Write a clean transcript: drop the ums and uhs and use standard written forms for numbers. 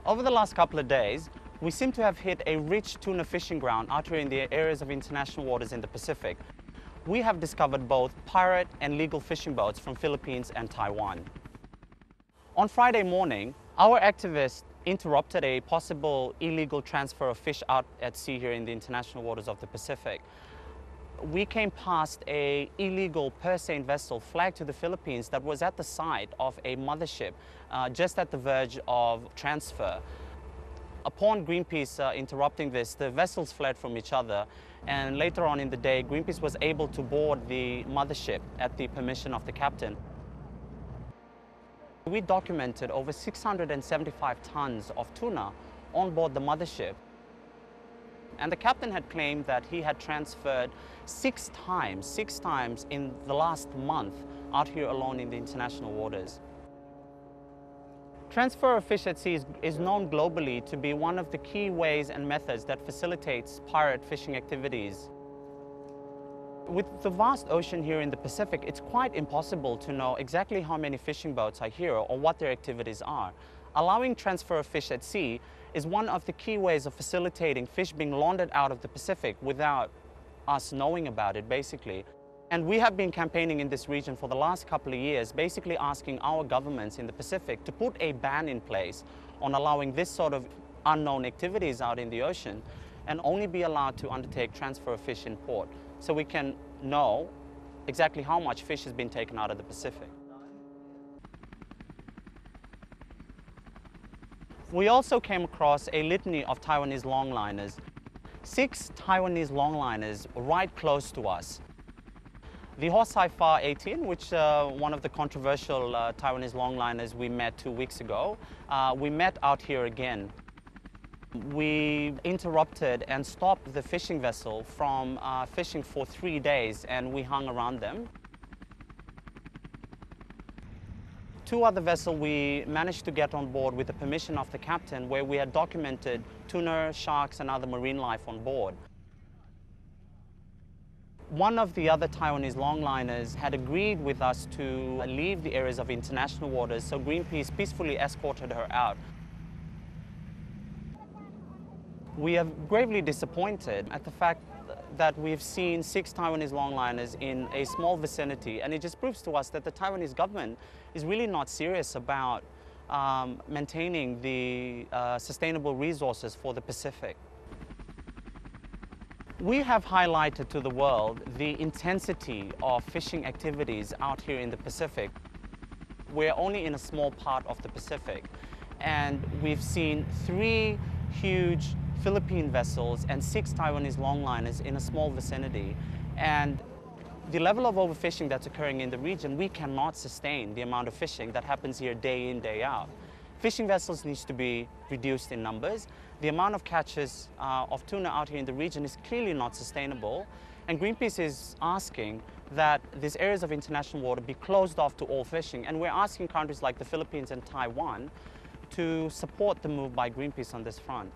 Over the last couple of days, we seem to have hit a rich tuna fishing ground out here in the areas of international waters in the Pacific. We have discovered both pirate and legal fishing boats from Philippines and Taiwan. On Friday morning, our activists interrupted a possible illegal transfer of fish out at sea here in the international waters of the Pacific. We came past an illegal purseine vessel flagged to the Philippines that was at the site of a mothership just at the verge of transfer. Upon Greenpeace interrupting this, the vessels fled from each other, and later on in the day, Greenpeace was able to board the mothership at the permission of the captain. We documented over 675 tons of tuna on board the mothership. And the captain had claimed that he had transferred six times in the last month out here alone in the international waters. Transfer of fish at sea is known globally to be one of the key ways and methods that facilitates pirate fishing activities. With the vast ocean here in the Pacific, it's quite impossible to know exactly how many fishing boats are here or what their activities are. Allowing transfer of fish at sea is one of the key ways of facilitating fish being laundered out of the Pacific without us knowing about it, basically. And we have been campaigning in this region for the last couple of years, basically asking our governments in the Pacific to put a ban in place on allowing this sort of unknown activities out in the ocean and only be allowed to undertake transfer of fish in port so we can know exactly how much fish has been taken out of the Pacific. We also came across a litany of Taiwanese longliners. 6 Taiwanese longliners right close to us. The Hosai Fa 18, which one of the controversial Taiwanese longliners we met 2 weeks ago, we met out here again. We interrupted and stopped the fishing vessel from fishing for 3 days, and we hung around them. 2 other vessels we managed to get on board with the permission of the captain, where we had documented tuna, sharks, and other marine life on board. One of the other Taiwanese longliners had agreed with us to leave the areas of international waters, so Greenpeace peacefully escorted her out. We are gravely disappointed at the fact that we've seen 6 Taiwanese longliners in a small vicinity, and it just proves to us that the Taiwanese government is really not serious about maintaining the sustainable resources for the Pacific. We have highlighted to the world the intensity of fishing activities out here in the Pacific. We're only in a small part of the Pacific, and we've seen 3 huge Philippine vessels and 6 Taiwanese longliners in a small vicinity. And the level of overfishing that's occurring in the region, we cannot sustain the amount of fishing that happens here day in, day out. Fishing vessels needs to be reduced in numbers. The amount of catches of tuna out here in the region is clearly not sustainable. And Greenpeace is asking that these areas of international water be closed off to all fishing. And we're asking countries like the Philippines and Taiwan to support the move by Greenpeace on this front.